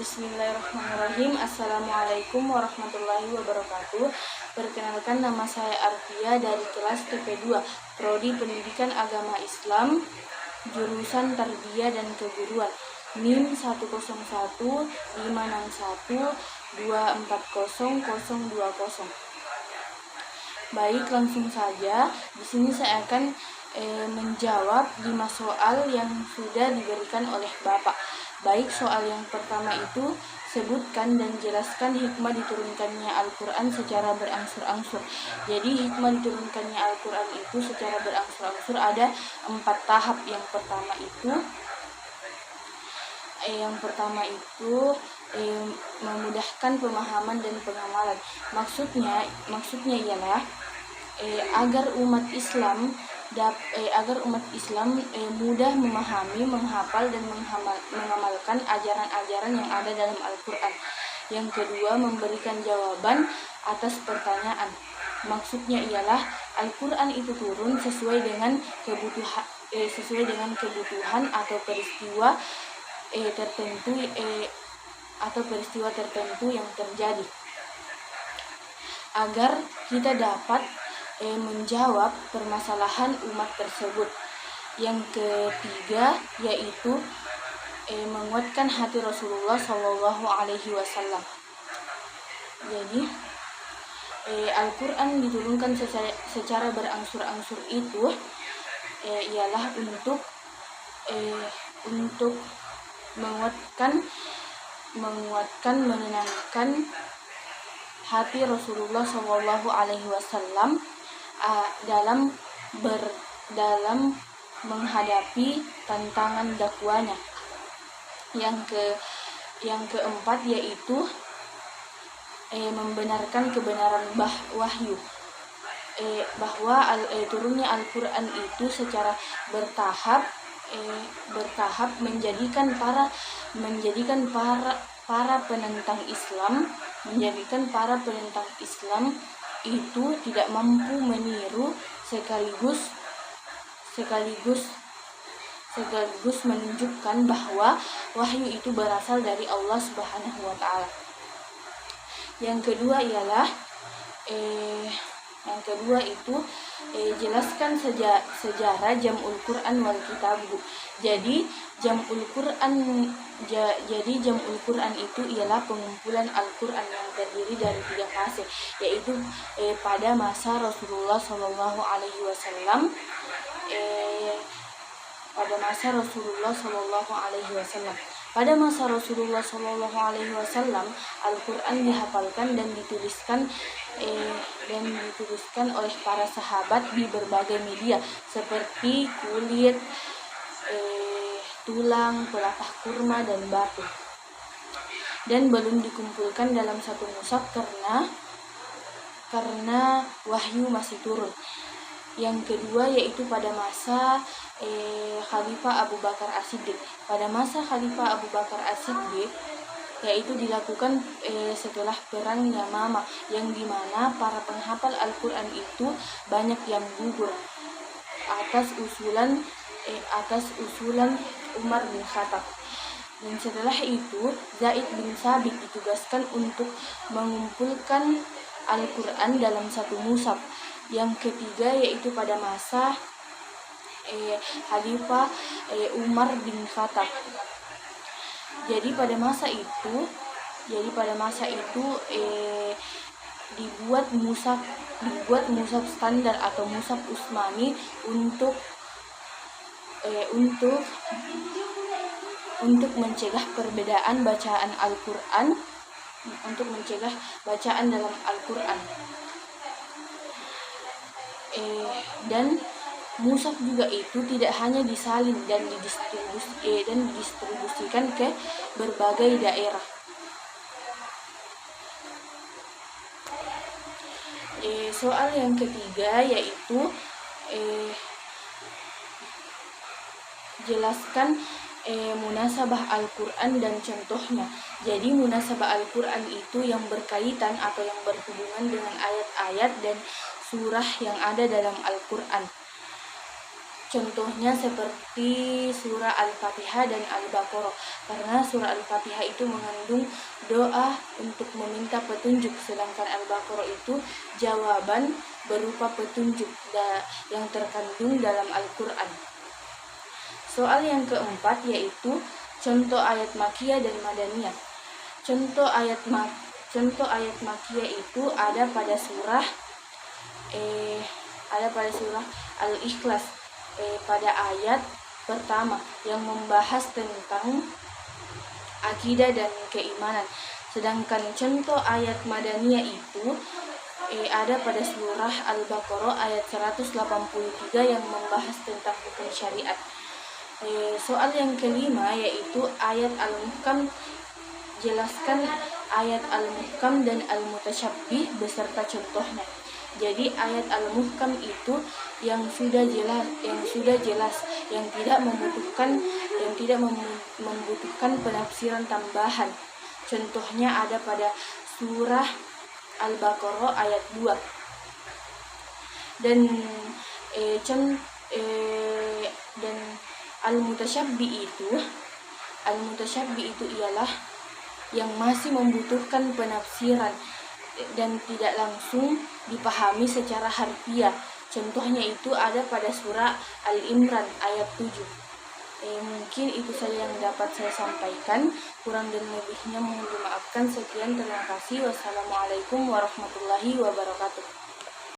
Bismillahirrahmanirrahim. Assalamualaikum warahmatullahi wabarakatuh. Perkenalkan, nama saya Arfia dari kelas TP2, Prodi Pendidikan Agama Islam, jurusan Tarbiyah dan Keguruan, NIM 10156124020. Baik, langsung saja. Di sini saya akan menjawab 5 soal yang sudah diberikan oleh Bapak. Baik, soal yang pertama itu, sebutkan dan jelaskan hikmah diturunkannya Al-Quran secara berangsur-angsur. Jadi hikmah diturunkannya Al-Quran itu secara berangsur-angsur ada 4 tahap. Yang pertama itu memudahkan pemahaman dan pengamalan. Maksudnya ialah agar umat Islam mudah memahami, menghafal dan mengamalkan ajaran-ajaran yang ada dalam Al-Quran. Yang kedua, memberikan jawaban atas pertanyaan. Maksudnya ialah Al-Quran itu turun sesuai dengan kebutuhan atau peristiwa tertentu yang terjadi, agar kita dapat menjawab permasalahan umat tersebut. Yang ketiga yaitu menguatkan hati Rasulullah SAW. Jadi Al-Quran diturunkan secara berangsur-angsur itu ialah untuk menguatkan, menenangkan hati Rasulullah SAW dalam menghadapi tantangan dakwanya. Yang keempat yaitu membenarkan kebenaran wahyu, bahwa turunnya Al-Quran itu secara bertahap menjadikan para penentang Islam itu tidak mampu meniru, sekaligus menunjukkan bahwa wahyu itu berasal dari Allah Subhanahu wa Ta'ala. Yang kedua itu jelaskan sejarah Jam'ul Quran wal Kitabu. Jadi Jam'ul Quran itu ialah pengumpulan Al-Quran yang terdiri dari 3 fase, yaitu pada masa Rasulullah SAW. Pada masa Rasulullah SAW, Al-Quran dihafalkan dan dituliskan oleh para sahabat di berbagai media seperti kulit, tulang, pelatah kurma, dan batu, dan belum dikumpulkan dalam satu mushaf karena wahyu masih turun. Yang kedua yaitu pada masa Khalifah Abu Bakar As-Siddiq. Pada masa Khalifah Abu Bakar As-Siddiq yaitu dilakukan setelah perang Yamamah, yang dimana para penghafal Al-Quran itu banyak yang gugur atas usulan Umar bin Khattab. Dan setelah itu Zaid bin Sabit ditugaskan untuk mengumpulkan Al-Quran dalam satu mushaf. Yang ketiga yaitu pada masa Khalifah Umar bin Khattab. Jadi pada masa itu dibuat mushaf standar atau mushaf Utsmani untuk mencegah perbedaan bacaan Al-Quran, untuk mencegah bacaan dalam Al-Quran. Dan mushaf juga itu tidak hanya disalin dan didistribusikan ke berbagai daerah. Soal yang ketiga yaitu jelaskan munasabah Al-Quran dan contohnya. Jadi munasabah Al-Quran itu yang berkaitan atau yang berhubungan dengan ayat-ayat dan surah yang ada dalam Al-Quran. Contohnya seperti surah Al-Fatihah dan Al-Baqarah, karena surah Al-Fatihah itu mengandung doa untuk meminta petunjuk, sedangkan Al-Baqarah itu jawaban berupa petunjuk yang terkandung dalam Al-Quran. Soal yang keempat yaitu contoh ayat Makkiyah dan Madaniyah. Contoh ayat Makkiyah itu ada pada surah Al-Ikhlas pada ayat pertama yang membahas tentang akidah dan keimanan. Sedangkan contoh ayat Madaniyah itu ada pada surah Al-Baqarah ayat 183 yang membahas tentang hukum syariat. Soal yang kelima yaitu ayat Al-Muhkam. Jelaskan ayat Al-Muhkam dan Al-Mutasyabbih beserta contohnya. Jadi ayat Al-Muhkam itu yang sudah jelas, yang tidak membutuhkan penafsiran tambahan. Contohnya ada pada surah Al-Baqarah ayat 2. Dan Al-Mutasyabbih itu ialah yang masih membutuhkan penafsiran dan tidak langsung dipahami secara harfiah. Contohnya itu ada pada surah Al-Imran ayat 7. Mungkin itu saja yang dapat saya sampaikan. Kurang dan lebihnya mohon dimaafkan. Sekian, terima kasih. Wassalamualaikum warahmatullahi wabarakatuh.